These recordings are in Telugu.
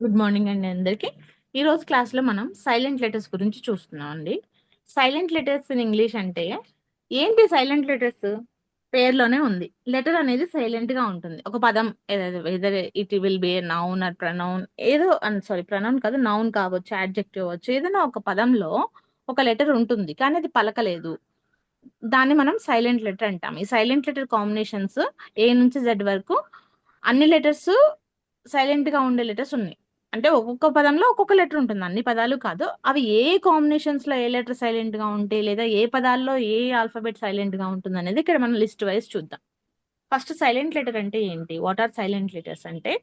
గుడ్ మార్నింగ్ అండి అందరికి. ఈరోజు క్లాస్లో మనం సైలెంట్ లెటర్స్ గురించి చూస్తున్నాం అండి. సైలెంట్ లెటర్స్ ఇన్ ఇంగ్లీష్ అంటే ఏంటి? సైలెంట్ లెటర్స్ పేర్లోనే ఉంది. లెటర్ అనేది సైలెంట్ గా ఉంటుంది. ఒక పదం whether it will be noun are pronoun, ఏదో సారీ ప్రనౌన్ కాదు, నౌన్ కావచ్చు, యాడ్జెక్టివ్ అవ్వచ్చు, ఏదైనా ఒక పదంలో ఒక లెటర్ ఉంటుంది కానీ అది పలకలేదు. దాన్ని మనం సైలెంట్ లెటర్ అంటాం. ఈ సైలెంట్ లెటర్ కాంబినేషన్స్ ఏ నుంచి జెడ్ వరకు అన్ని లెటర్స్ సైలెంట్ గా ఉండే లెటర్స్ ఉన్నాయి. అంటే ఒక్కొక్క పదంలో ఒక్కొక్క లెటర్ ఉంటుంది, అన్ని పదాలు కాదు. అవి ఏ కాంబినేషన్స్ లో ఏ లెటర్ సైలెంట్ గా ఉంటే, లేదా ఏ పదాల్లో ఏ ఆల్ఫాబెట్ సైలెంట్ గా ఉంటుంది అనేది ఇక్కడ మనం లిస్ట్ వైజ్ చూద్దాం. ఫస్ట్ సైలెంట్ లెటర్ అంటే ఏంటి? వాట్ ఆర్ సైలెంట్ లెటర్స్ అంటే,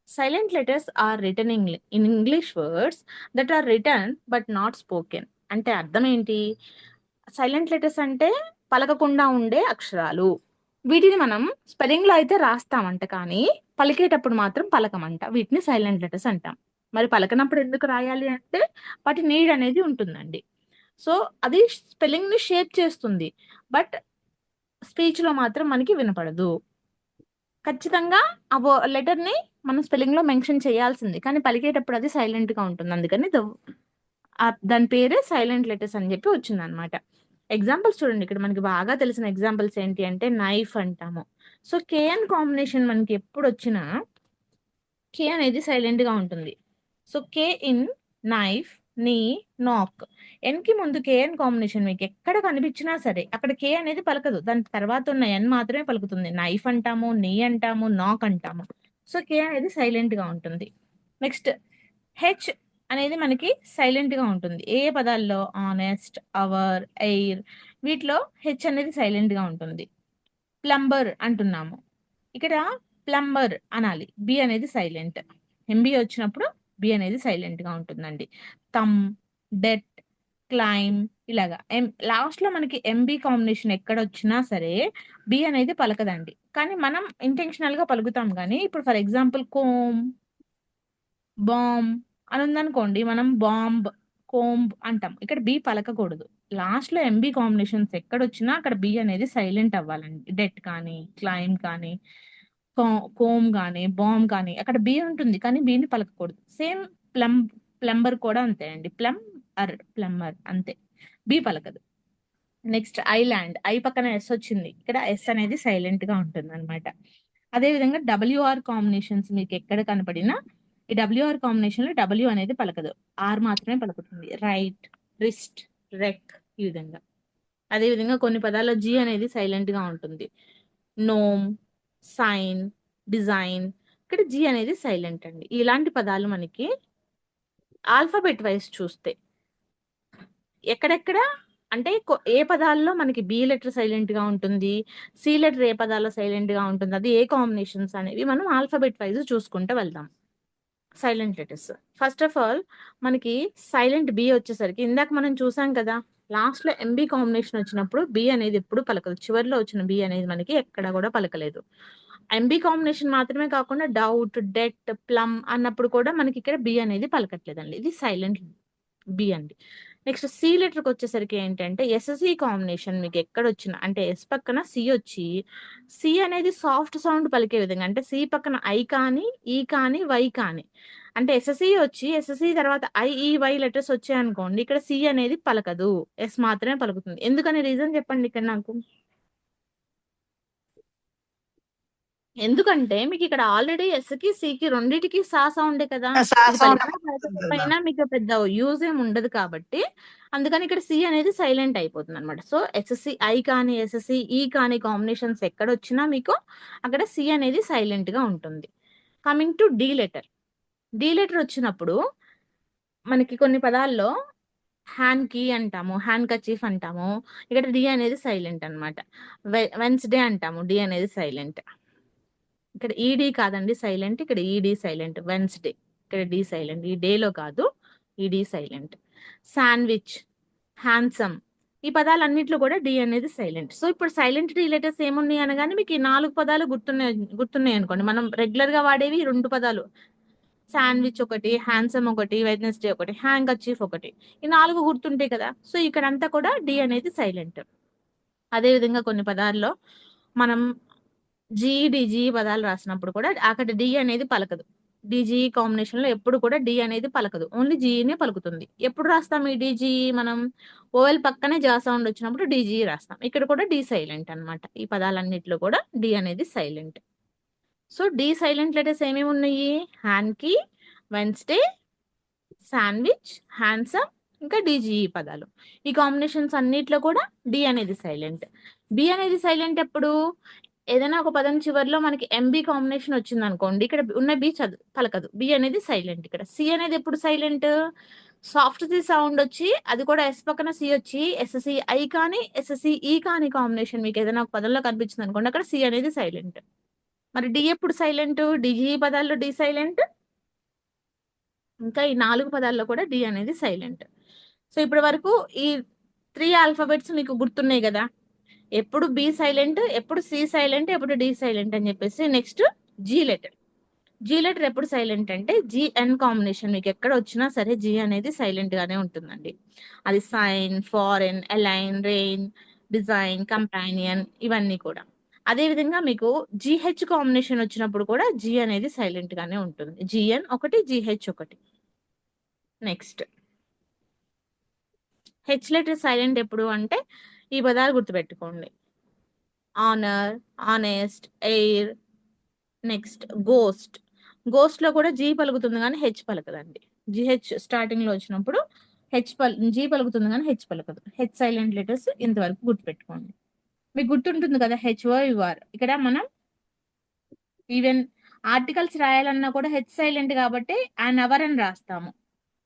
silent letters are written in English words that are written but not spoken. అంటే అర్థం ఏంటి? సైలెంట్ లెటర్స్ అంటే పలకకుండా ఉండే అక్షరాలు. వీటిని మనం స్పెల్లింగ్ లో అయితే రాస్తామంట, కానీ పలికేటప్పుడు మాత్రం పలకమంట. వీటిని సైలెంట్ లెటర్స్ అంటాం. మరి పలకనప్పుడు ఎందుకు రాయాలి అంటే, వాటి నీడ్ అనేది ఉంటుందండి. సో అది స్పెల్లింగ్ ని షేప్ చేస్తుంది, బట్ స్పీచ్ లో మాత్రం మనకి వినపడదు. ఖచ్చితంగా ఆ లెటర్ ని మనం స్పెల్లింగ్ లో మెన్షన్ చేయాల్సింది, కానీ పలికేటప్పుడు అది సైలెంట్ గా ఉంటుంది. అందుకని దాని పేరే సైలెంట్ లెటర్స్ అని చెప్పి వచ్చింది అనమాట. ఎగ్జాంపుల్స్ చూడండి, ఇక్కడ మనకి బాగా తెలిసిన ఎగ్జాంపుల్స్ ఏంటి అంటే నైఫ్ అంటాము. సో కేఎన్ కాంబినేషన్ మనకి ఎప్పుడు వచ్చినా కే అనేది సైలెంట్ గా ఉంటుంది. సో కే ఇన్ నైఫ్, నీ, నాక్. ఎన్ కి ముందు కేఎన్ కాంబినేషన్ మీకు ఎక్కడ కనిపించినా సరే అక్కడ కే అనేది పలకదు, దాని తర్వాత ఉన్న ఎన్ మాత్రమే పలుకుతుంది. నైఫ్ అంటాము, నీ అంటాము, నాక్ అంటాము. సో కే అనేది సైలెంట్ గా ఉంటుంది. నెక్స్ట్ హెచ్ అనేది మనకి సైలెంట్ గా ఉంటుంది. ఏ పదాల్లో? ఆనెస్ట్, అవర్, ఎయిర్, వీటిలో హెచ్ అనేది సైలెంట్ గా ఉంటుంది. ప్లంబర్ అంటున్నాము, ఇక్కడ ప్లంబర్ అనాలి, బి అనేది సైలెంట్. ఎంబి వచ్చినప్పుడు బి అనేది సైలెంట్ గా ఉంటుందండి. తమ్, డెట్, క్లైమ్, ఇలాగా లాస్ట్ లో మనకి ఎంబి కాంబినేషన్ ఎక్కడ వచ్చినా సరే బి అనేది పలకదండి, కానీ మనం ఇంటెన్షనల్ గా పలుకుతాం. కానీ ఇప్పుడు ఫర్ ఎగ్జాంపుల్ కోమ్, బాంబ్ అని ఉందనుకోండి, మనం బాంబ్, కోంబ్ అంటాం. ఇక్కడ బి పలకకూడదు. లాస్ట్ లో ఎంబి కాంబినేషన్స్ ఎక్కడొచ్చినా అక్కడ బి అనేది సైలెంట్ అవ్వాలండి. డెట్ కానీ, క్లైమ్ కానీ, కోమ్ కానీ, బాంబ్ కానీ అక్కడ బి ఉంటుంది, కానీ బిని పలకకూడదు. సేమ్ ప్లం ప్లంబర్ కూడా అంతే అండి. ప్లంబర్ అంతే, బి పలకదు. నెక్స్ట్ ఐలాండ్, ఐ పక్కన ఎస్ వచ్చింది, ఇక్కడ ఎస్ అనేది సైలెంట్ గా ఉంటుంది అనమాట. అదే విధంగా డబ్ల్యూఆర్ కాంబినేషన్స్ మీకు ఎక్కడ కనపడినా ఈ డబ్ల్యూఆర్ కాంబినేషన్ లో డబ్ల్యూ అనేది పలకదు, ఆర్ మాత్రమే పలుకుతుంది. రైట్, రిస్ట్, రెక్, ఈ విధంగా. అదే విధంగా కొన్ని పదాల్లో జీ అనేది సైలెంట్ గా ఉంటుంది. నోమ్, సైన్, డిజైన్, ఇక్కడ జీ అనేది సైలెంట్ అండి. ఇలాంటి పదాలు మనకి ఆల్ఫాబెట్ వైజ్ చూస్తే ఎక్కడెక్కడ అంటే ఏ పదాల్లో మనకి బి లెటర్ సైలెంట్ గా ఉంటుంది, సి లెటర్ ఏ పదాల్లో సైలెంట్ గా ఉంటుంది, అది ఏ కాంబినేషన్స్ అనేవి మనం ఆల్ఫాబెట్ వైజ్ చూసుకుంటూ వెళ్దాం. Silent letters first of all మనకి సైలెంట్ బి వచ్చేసరికి ఇందాక మనం చూసాం కదా, లాస్ట్ లో ఎంబి కాంబినేషన్ వచ్చినప్పుడు బి అనేది ఎప్పుడు పలకదు. చివరిలో వచ్చిన బి అనేది మనకి ఎక్కడ కూడా పలకలేదు. ఎంబి కాంబినేషన్ మాత్రమే కాకుండా డౌట్, డెట్, ప్లమ్ అన్నప్పుడు కూడా మనకి ఇక్కడ బి అనేది పలకట్లేదండి. ఇది సైలెంట్ బి అండి. నెక్స్ట్ సి లెటర్కి వచ్చేసరికి ఏంటంటే ఎస్ఎస్సి కాంబినేషన్ మీకు ఎక్కడ వచ్చిన అంటే ఎస్ పక్కన సి వచ్చి, సి అనేది సాఫ్ట్ సౌండ్ పలికే విధంగా, అంటే సి పక్కన ఐ కానీ, ఈ కానీ, వై కానీ, అంటే ఎస్ఎస్సి వచ్చి ఎస్ఎస్సి తర్వాత ఐ, ఈ, వై లెటర్స్ వచ్చాయనుకోండి, ఇక్కడ సి అనేది పలకదు, ఎస్ మాత్రమే పలుకుతుంది. ఎందుకని రీజన్ చెప్పండి ఇక్కడ నాకు. ఎందుకంటే మీకు ఇక్కడ ఆల్రెడీ ఎస్ కి సి కి రెండింటికి సా సౌండే కదా, ఇది సౌండ్ పలికినా వస్తుంది కదా. పలకపోయినా మీకు పెద్ద యూజ్ ఏమి ఉండదు కాబట్టి, అందుకని ఇక్కడ సి అనేది సైలెంట్ అయిపోతుంది అనమాట. సో ఎస్ఎస్సి ఐ కానీ, ఎస్ఎస్సి ఈ కానీ కాంబినేషన్స్ ఎక్కడ వచ్చినా మీకు అక్కడ సి అనేది సైలెంట్ గా ఉంటుంది. Coming to D letter, D letter వచ్చినప్పుడు మనకి కొన్ని పదాల్లో హ్యాండ్ కీ అంటాము, హ్యాండ్ కచీఫ్ అంటాము, ఇక్కడ డి అనేది సైలెంట్ అనమాట. వెన్స్డే అంటాము, డి అనేది సైలెంట్. ఇక్కడ ఈడీ కాదండి సైలెంట్, ఇక్కడ ఈడీ సైలెంట్. వెన్స్డే, ఇక్కడ డి సైలెంట్, ఈ డేలో కాదు, ఈడీ సైలెంట్. శాండ్విచ్, హ్యాండ్సమ్, ఈ పదాలన్నింటిలో కూడా డి అనేది సైలెంట్. సో ఇప్పుడు సైలెంట్ డి లెటర్స్ ఏమున్నాయి అనగానే మీకు ఈ 4 పదాలు గుర్తున్నాయి అనుకోండి. మనం రెగ్యులర్ గా వాడేవి 2 పదాలు, శాండ్విచ్ ఒకటి, హ్యాండ్సమ్ ఒకటి, వెడ్నెస్డే ఒకటి, హ్యాండ్ కర్చీఫ్ ఒకటి, ఈ 4 గుర్తుంటాయి కదా. సో ఇక్కడంతా కూడా డి అనేది సైలెంట్. అదే విధంగా కొన్ని పదాల్లో మనం జీ పదాలు రాసినప్పుడు కూడా అక్కడ డి అనేది పలకదు. డిజిఈ కాంబినేషన్ లో ఎప్పుడు కూడా డి అనేది పలకదు, ఓన్లీ జీఈనే పలుకుతుంది. ఎప్పుడు రాస్తాం ఈ డిజిఈ మనం? ఓవెల్ పక్కనే జా సౌండ్ వచ్చినప్పుడు డిజిఈ రాస్తాం. ఇక్కడ కూడా డి సైలెంట్ అన్నమాట. ఈ పదాలన్నిట్లో కూడా డి అనేది silent. So D silent letters ఏమేమి ఉన్నాయి? హ్యాండ్కి, వెన్స్డే, శాండ్విచ్, హ్యాండ్సమ్, ఇంకా డిజిఈ పదాలు. ఈ కాంబినేషన్స్ అన్నిట్లో కూడా డి అనేది సైలెంట్. బి అనేది సైలెంట్ ఎప్పుడు? ఏదైనా ఒక పదం చివరిలో మనకి ఎంబి కాంబినేషన్ వచ్చింది అనుకోండి, ఇక్కడ ఉన్న బి పలకదు, బి అనేది సైలెంట్. ఇక్కడ సి అనేది ఎప్పుడు సైలెంట్? సాఫ్ట్ సి సౌండ్ వచ్చి అది కూడా ఎస్ పక్కన సి వచ్చి ఎస్ఎస్సి ఐ కానీ ఎస్ఎస్సి ఈ కానీ కాంబినేషన్ మీకు ఏదైనా ఒక పదంలో కనిపించింది అనుకోండి, అక్కడ సి అనేది సైలెంట్. మరి డి ఎప్పుడు సైలెంట్? డిజిఈ పదాల్లో డి సైలెంట్, ఇంకా ఈ 4 పదాల్లో కూడా డి అనేది సైలెంట్. సో ఇప్పటి వరకు ఈ 3 ఆల్ఫాబెట్స్ మీకు గుర్తున్నాయి కదా, ఎప్పుడు బి సైలెంట్, ఎప్పుడు సి సైలెంట్, ఎప్పుడు డి సైలెంట్ అని చెప్పేసి. Next G letter. G letter ఎప్పుడు సైలెంట్ అంటే జిఎన్ కాంబినేషన్ మీకు ఎక్కడ వచ్చినా సరే జీ అనేది సైలెంట్ గానే ఉంటుందండి. అది sign, foreign, align, reign, design, companion ఇవన్నీ కూడా. అదే విధంగా మీకు జిహెచ్ కాంబినేషన్ వచ్చినప్పుడు కూడా జీ అనేది సైలెంట్ గానే ఉంటుంది. జిఎన్ ఒకటి, జిహెచ్ ఒకటి. నెక్స్ట్ హెచ్ లెటర్ సైలెంట్ ఎప్పుడు అంటే ఈ పదాలు గుర్తుపెట్టుకోండి: honour, honest, air. Next ghost. Ghost లో కూడా జీ పలుకుతుంది కానీ హెచ్ పలకదండి. జిహెచ్ స్టార్టింగ్ లో వచ్చినప్పుడు జీ పలుకుతుంది కానీ హెచ్ పలకదు. హెచ్ సైలెంట్ లెటర్స్ ఇంతవరకు గుర్తుపెట్టుకోండి. మీకు గుర్తుంటుంది కదా హెచ్ఓ యుఆర్. ఇక్కడ మనం ఈవెన్ ఆర్టికల్స్ రాయాలన్నా కూడా హెచ్ సైలెంట్ కాబట్టి యాన్ అవర్ అని రాస్తాము.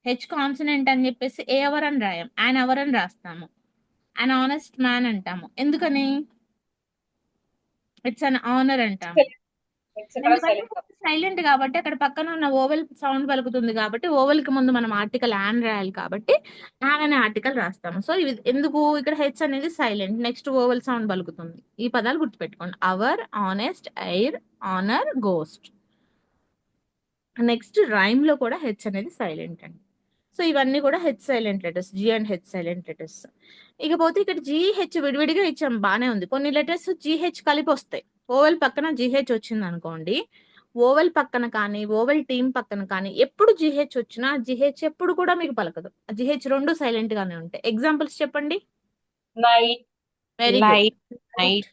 హెచ్ కాన్సనెంట్ అని చెప్పేసి ఏ అవర్ అని రాయం, యాన్ అవర్ అని రాస్తాము. అన్ ఆనెస్ట్ మ్యాన్ అంటాము. ఎందుకని? ఇట్స్ అన్ ఆనర్ అంటాము. ఎందుకంటే సైలెంట్ కాబట్టి అక్కడ పక్కన ఉన్న ఓవెల్ సౌండ్ పలుకుతుంది కాబట్టి ఓవెల్ కి ముందు మనం ఆర్టికల్ యాన్ రాయాలి కాబట్టి యాన్ అనే ఆర్టికల్ రాస్తాము. సో ఇవి ఎందుకు? ఇక్కడ హెచ్ అనేది సైలెంట్, నెక్స్ట్ ఓవెల్ సౌండ్ పలుకుతుంది. ఈ పదాలు గుర్తుపెట్టుకోండి: hour, honest, heir, honour, ghost. Next rhyme లో కూడా హెచ్ అనేది సైలెంట్ అండి. సో ఇవన్నీ కూడా H silent letters, G and H silent letters. ఇకపోతే ఇక్కడ జిహెచ్ విడివిడిగా ఇచ్చాం, బానే ఉంది. కొన్ని లెటర్స్ జిహెచ్ కలిపి వస్తాయి. ఓవెల్ పక్కన జిహెచ్ వచ్చింది అనుకోండి, ఓవెల్ పక్కన కానీ ఓవెల్ టీమ్ పక్కన కానీ ఎప్పుడు జిహెచ్ వచ్చినా జిహెచ్ ఎప్పుడు కూడా మీకు పలకదు. జిహెచ్ రెండు సైలెంట్ గానే ఉంటాయి. ఎగ్జాంపుల్స్ చెప్పండి. Night, very good. light, night,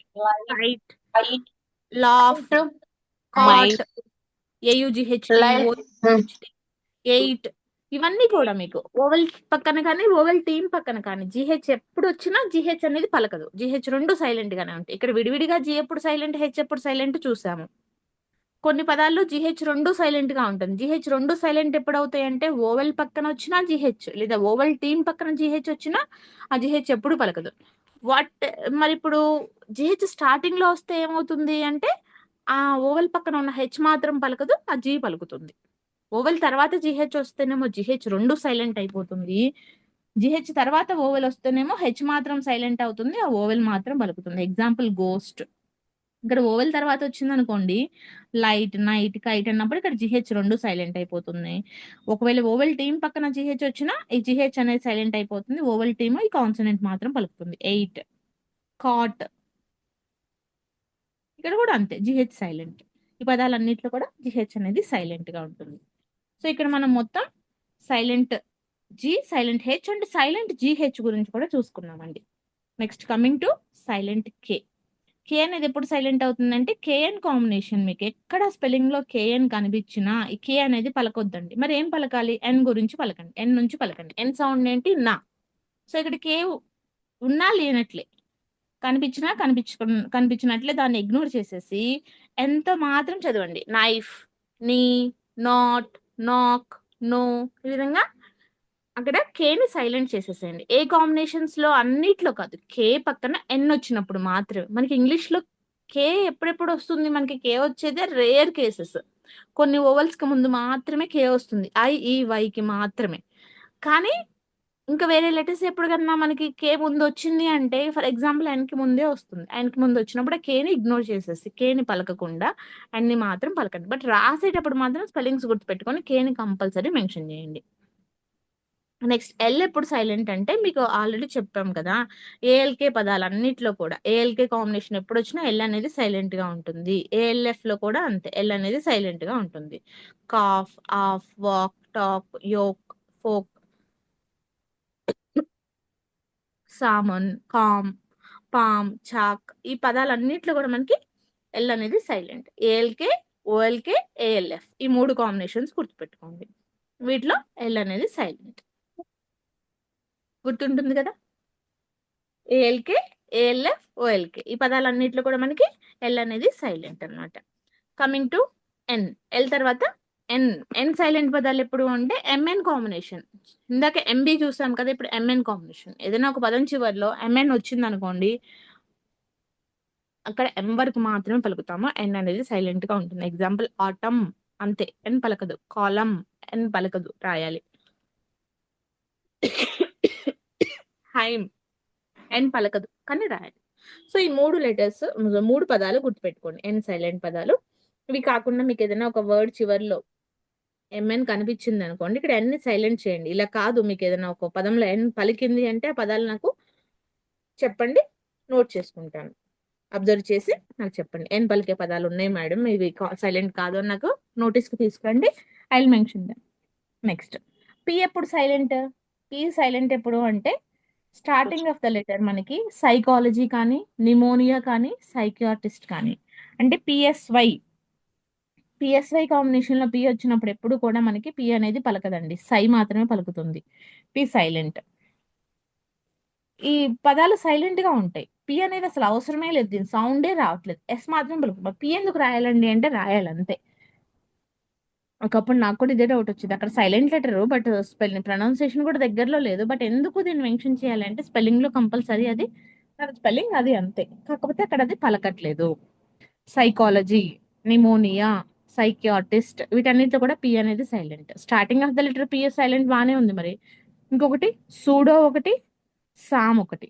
light, light, laugh, might, caught, A U G H T, light, O H T, eight. ఇవన్నీ కూడా మీకు ఓవెల్ పక్కన కానీ ఓవెల్ టీమ్ పక్కన కానీ జిహెచ్ ఎప్పుడు వచ్చినా జిహెచ్ అనేది పలకదు. జిహెచ్ రెండు సైలెంట్ గానే ఉంటాయి. ఇక్కడ విడివిడిగా జి ఎప్పుడు సైలెంట్, హెచ్ ఎప్పుడు సైలెంట్ చూసాము. కొన్ని పదాల్లో జిహెచ్ రెండు సైలెంట్ గా ఉంటుంది. జిహెచ్ రెండు సైలెంట్ ఎప్పుడు అవుతాయి అంటే ఓవెల్ పక్కన వచ్చినా జిహెచ్, లేదా ఓవెల్ టీమ్ పక్కన జిహెచ్ వచ్చినా ఆ జిహెచ్ ఎప్పుడు పలకదు. వాట్ మరి ఇప్పుడు జిహెచ్ స్టార్టింగ్ లో వస్తే ఏమవుతుంది అంటే ఆ ఓవెల్ పక్కన ఉన్న హెచ్ మాత్రం పలకదు, ఆ జీ పలుకుతుంది. ఓవెల్ తర్వాత జిహెచ్ వస్తేనేమో జిహెచ్ రెండు సైలెంట్ అయిపోతుంది. జిహెచ్ తర్వాత ఓవెల్ వస్తేనేమో హెచ్ మాత్రం సైలెంట్ అవుతుంది, ఆ ఓవెల్ మాత్రం పలుకుతుంది. Example ghost. ఇక్కడ ఓవెల్ తర్వాత వచ్చింది అనుకోండి, లైట్, నైట్, కైట్ అన్నప్పుడు ఇక్కడ జిహెచ్ రెండు సైలెంట్ అయిపోతుంది. ఒకవేళ ఓవెల్ టీమ్ పక్కన జిహెచ్ వచ్చినా ఈ జిహెచ్ అనేది సైలెంట్ అయిపోతుంది. ఓవెల్ టీమ్ ఈ కాన్సనెంట్ మాత్రం పలుకుతుంది. Eight, caught. ఇక్కడ కూడా అంతే, జిహెచ్ సైలెంట్. ఈ పదాలన్నిట్లో కూడా జిహెచ్ అనేది సైలెంట్ గా ఉంటుంది. సో ఇక్కడ మనం మొత్తం silent G, silent H and silent GH గురించి కూడా చూసుకున్నామండి. నెక్స్ట్ కమింగ్ టు సైలెంట్ కే. కే అనేది ఎప్పుడు సైలెంట్ అవుతుందంటే కేఎన్ కాంబినేషన్ మీకు ఎక్కడ స్పెల్లింగ్ లో కేఎన్ కనిపించినా ఈ కే అనేది పలకొద్దండి. మరి ఏం పలకాలి? ఎన్ గురించి పలకండి, ఎన్ నుంచి పలకండి. ఎన్ సౌండ్ ఏంటి? నా. సో ఇక్కడ కే ఉన్నా లేనట్లే, కనిపించినా కనిపించినట్లే దాన్ని ఇగ్నోర్ చేసేసి ఎంత మాత్రం చదవండి. నైఫ్, నీ, నాట్, నాక్, నో. ఈ విధంగా అక్కడ కేని సైలెంట్ చేసేసేయండి. ఏ కాంబినేషన్స్ లో? అన్నిట్లో కాదు, కే పక్కన ఎన్ వచ్చినప్పుడు మాత్రమే. మనకి ఇంగ్లీష్ లో కే ఎప్పుడెప్పుడు వస్తుంది? మనకి కే వచ్చేదే రేర్ కేసెస్. కొన్ని ఓవెల్స్ కి ముందు మాత్రమే కే వస్తుంది, ఐ ఈ వైకి మాత్రమే. కానీ ఇంకా వేరే లెటర్స్ ఎప్పుడు కన్నా మనకి కే ముందు వచ్చింది అంటే, ఫర్ ఎగ్జాంపుల్ ఎన్ కి ముందే వస్తుంది, ఎన్ కి ముందు వచ్చినప్పుడు కేని ఇగ్నోర్ చేసేసి కేని పలకకుండా అన్ని మాత్రం పలకండి. బట్ రాసేటప్పుడు మాత్రం స్పెల్లింగ్స్ గుర్తుపెట్టుకొని కేని కంపల్సరీ మెన్షన్ చేయండి. నెక్స్ట్ ఎల్ ఎప్పుడు సైలెంట్ అంటే మీకు ఆల్రెడీ చెప్పాం కదా, ఏఎల్కే పదాలన్నిట్లో కూడా ఏఎల్కే కాంబినేషన్ ఎప్పుడు వచ్చినా ఎల్ అనేది సైలెంట్ గా ఉంటుంది. ఏఎల్ఎఫ్ లో కూడా అంతే, ఎల్ అనేది సైలెంట్ గా ఉంటుంది. Calf, half, walk, talk, yolk, folk, salmon, calm, palm, chalk, ఈ పదాలన్నిట్లో కూడా మనకి ఎల్ అనేది సైలెంట్. ఏఎల్కే, ఓఎల్కే, ఏఎల్ఎఫ్ ఈ మూడు కాంబినేషన్స్ గుర్తుపెట్టుకోండి. వీటిలో ఎల్ అనేది సైలెంట్. గుర్తుంటుంది కదా. ఏఎల్కే, ఏఎల్ఎఫ్, ఓఎల్కే ఈ పదాలన్నిట్లో కూడా మనకి ఎల్ అనేది సైలెంట్ అన్నమాట. Coming to N. ఎల్ తర్వాత ఎన్. ఎన్ సైలెంట్ పదాలు ఎప్పుడు అంటే ఎంఎన్ కాంబినేషన్. ఇందాక ఎంబీ చూసాం కదా, ఇప్పుడు ఎంఎన్ కాంబినేషన్. ఏదైనా ఒక పదం చివరిలో ఎంఎన్ వచ్చింది అనుకోండి, అక్కడ ఎం వరకు మాత్రమే పలుకుతాము. ఎన్ అనేది సైలెంట్ గా ఉంటుంది. ఎగ్జాంపుల్ ఆటమ్, అంతే, ఎన్ పలకదు. కాలం, ఎన్ పలకదు, రాయాలి. హైమ్, ఎన్ పలకదు కానీ రాయాలి. సో ఈ మూడు లెటర్స్, మూడు పదాలు గుర్తుపెట్టుకోండి, ఎన్ సైలెంట్ పదాలు. ఇవి కాకుండా మీకు ఏదైనా ఒక వర్డ్ చివరిలో ఎంఎన్ కనిపించింది అనుకోండి, ఇక్కడ ఎన్ సైలెంట్ చేయండి. ఇలా కాదు, మీకు ఏదైనా ఒక పదంలో ఎన్ పలికింది అంటే ఆ పదాలు నాకు చెప్పండి, నోట్ చేసుకుంటాను. అబ్జర్వ్ చేసి నాకు చెప్పండి, ఎన్ పలికే పదాలు ఉన్నాయి మేడం, ఇవి సైలెంట్ కాదు అని నాకు నోటీస్కి తీసుకోండి. I will mention them. Next P ఎప్పుడు సైలెంట్. పి సైలెంట్ ఎప్పుడు అంటే స్టార్టింగ్ ఆఫ్ ద లెటర్ మనకి సైకాలజీ కానీ, నిమోనియా కానీ, సైకియాట్రిస్ట్ కానీ, అంటే పిఎస్వై. పిఎస్వై కాంబినేషన్ లో పి వచ్చినప్పుడు ఎప్పుడు కూడా మనకి పి అనేది పలకదండి, సై మాత్రమే పలుకుతుంది. P silent. ఈ పదాలు సైలెంట్ గా ఉంటాయి. పి అనేది అసలు అవసరమే లేదు, దీని సౌండే రావట్లేదు, ఎస్ మాత్రం పలుకుతుంది. పి ఎందుకు రాయాలండి అంటే రాయాలి అంతే. ఒకప్పుడు నాకు కూడా ఇదే డౌట్ వచ్చింది, అక్కడ silent letter but spelling pronunciation కూడా దగ్గరలో లేదు, బట్ ఎందుకు దీన్ని మెన్షన్ చేయాలంటే స్పెల్లింగ్ లో కంపల్సరీ అది స్పెల్లింగ్ అది అంతే, కాకపోతే అక్కడ అది పలకట్లేదు. సైకాలజీ, నిమోనియా, సైకియాటిస్ట్ వీటన్నిటిలో కూడా పి అనేది silent. Starting of the letter P silent బాగానే ఉంది మరి. ఇంకొకటి సూడో ఒకటి, సామ్ ఒకటి,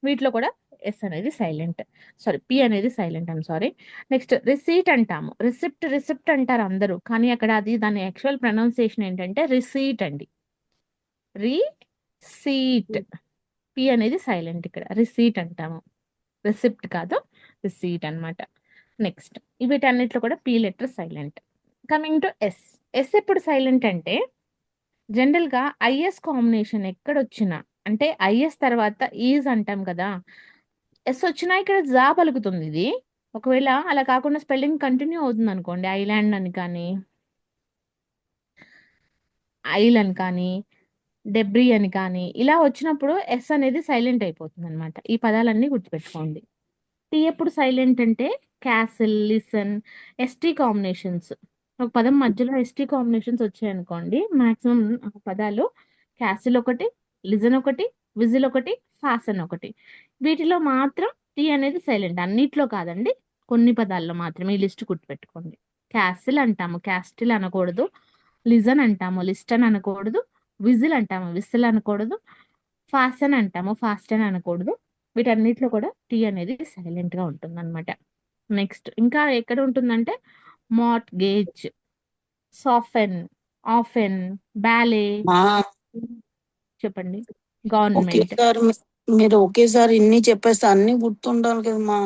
వీటిలో కూడా ఎస్ అనేది సైలెంట్. సారీ, పి అనేది silent, I'm sorry. Next receipt అంటాము. రిసిప్ట్, రిసిప్ట్ అంటారు అందరూ, కానీ అక్కడ అది దాని యాక్చువల్ ప్రొనౌన్సియేషన్ ఏంటంటే రిసీట్ అండి. రీసీట్. పి అనేది సైలెంట్ ఇక్కడ, రిసీట్ అంటాము, రిసిప్ట్ కాదు, రిసీట్ అన్నమాట. నెక్స్ట్ వీటన్నిటిలో కూడా P letter silent. Coming to S. S ఎప్పుడు సైలెంట్ అంటే జనరల్ గా ఐఎస్ కాంబినేషన్ ఎక్కడొచ్చినా, అంటే ఐఎస్ తర్వాత ఈజ్ అంటాం కదా, ఎస్ వచ్చినా ఇక్కడ జా పలుకుతుంది ఇది. ఒకవేళ అలా కాకుండా స్పెల్లింగ్ కంటిన్యూ అవుతుంది అనుకోండి, ఐలాండ్ అని కానీ, ఐల్ అని కానీ, డెబ్రీ అని కానీ, ఇలా వచ్చినప్పుడు ఎస్ అనేది సైలెంట్ అయిపోతుంది అనమాట. ఈ పదాలన్నీ గుర్తుపెట్టుకోండి. టీ ఎప్పుడు సైలెంట్ అంటే క్యాసిల్, లిసన్, ఎస్టీ కాంబినేషన్స్. ఒక పదం మధ్యలో ఎస్టీ కాంబినేషన్స్ వచ్చాయనుకోండి, మాక్సిమం పదాలు క్యాసిల్ ఒకటి, లిజన్ ఒకటి, విజిల్ ఒకటి, ఫాసన్ ఒకటి, వీటిలో మాత్రం టీ అనేది సైలెంట్. అన్నిట్లో కాదండి, కొన్ని పదాల్లో మాత్రమే. ఈ లిస్ట్ గుర్తుపెట్టుకోండి. క్యాసిల్ అంటాము, క్యాస్టిల్ అనకూడదు. లిజన్ అంటాము, లిస్టన్ అనకూడదు. విజిల్ అంటాము, విసిల్ అనకూడదు. ఫాసన్ అంటాము, ఫాస్టన్ అనకూడదు. వీటన్నిటిలో కూడా టీ అనేది సైలెంట్ గా ఉంటుంది అనమాట. నెక్స్ట్ ఇంకా ఎక్కడ ఉంటుందంటే మాట్ గేజ్, సాఫెన్, ఆఫెన్, బ్యాలే. మా చెప్పండి. గవర్నమెంట్. ఒకేసారి మీరు ఒకేసారి ఇన్ని చెప్పేస్తే అన్ని గుర్తుండాలి కదా మా.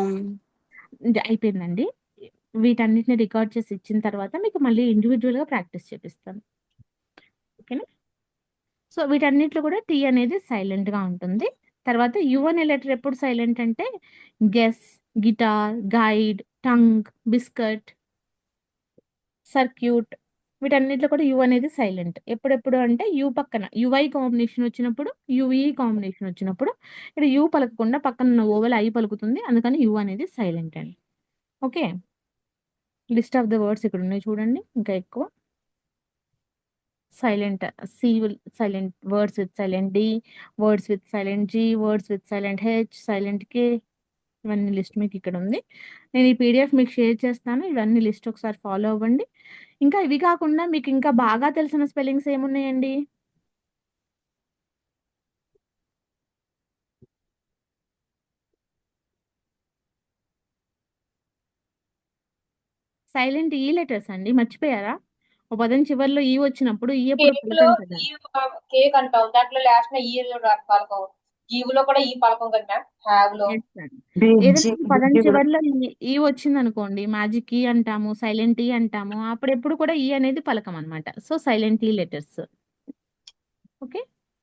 అయిపోయిందండి. వీటన్నిటిని రికార్డ్ చేసి ఇచ్చిన తర్వాత మీకు మళ్ళీ ఇండివిజువల్ గా ప్రాక్టీస్ చేపిస్తాను. ఓకేనా. సో వీటన్నిటిలో కూడా టీ అనేది సైలెంట్ గా ఉంటుంది. తర్వాత యు అనే లెటర్ ఎప్పుడు సైలెంట్ అంటే guess, guitar, guide, tongue, biscuit, circuit, వీటన్నిటిలో కూడా యు అనేది సైలెంట్. ఎప్పుడెప్పుడు అంటే యు పక్కన యుఐ కాంబినేషన్ వచ్చినప్పుడు, యుఈ కాంబినేషన్ వచ్చినప్పుడు ఇక్కడ యు పలకకుండా పక్కన ఓవెల్ ఐ పలుకుతుంది, అందుకని యు అనేది సైలెంట్ అండి. Okay. List of the words ఇక్కడ ఉన్నాయి చూడండి, ఇంకా ఎక్కువ. Silent C, silent words with silent D, words with silent G, words with silent H, silent K, ఇవన్నీ లిస్ట్ మీకు ఇక్కడ ఉంది. నేను ఈ పీడిఎఫ్ మీకు షేర్ చేస్తాను, ఇవన్నీ లిస్ట్ ఒకసారి ఫాలో అవ్వండి. ఇంకా ఇవి కాకుండా మీకు ఇంకా బాగా తెలిసిన స్పెల్లింగ్స్ ఏమున్నాయండి? సైలెంట్ ఈ లెటర్స్ అండి, మర్చిపోయారా? ఒక పదం చివరిలో ఈ వచ్చినప్పుడు ఈ ఎప్పుడు కేక్ లో పలకం కదా. ఈ కేక్ అంటాం దాంట్లో లాస్ట్ ఈ పలకం జీవులో కూడా ఈ పలకం కదా ma'am have low Yes, sir. ఏదైనా ఒక పదం చివరిలో ఈ వచ్చింది అనుకోండి, మ్యాజిక్ ఈ అంటాము, సైలెంట్ ఈ అంటాము, అప్పుడు ఎప్పుడు కూడా ఈ అనేది పలకం అనమాట. సో సైలెంట్ ఈ లెటర్స్. ఓకే,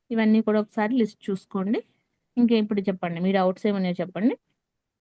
ఇవన్నీ కూడా ఒకసారి లిస్ట్ చూసుకోండి. ఇంకా ఇప్పుడు చెప్పండి, మీ డౌట్స్ ఏమన్నా చెప్పండి.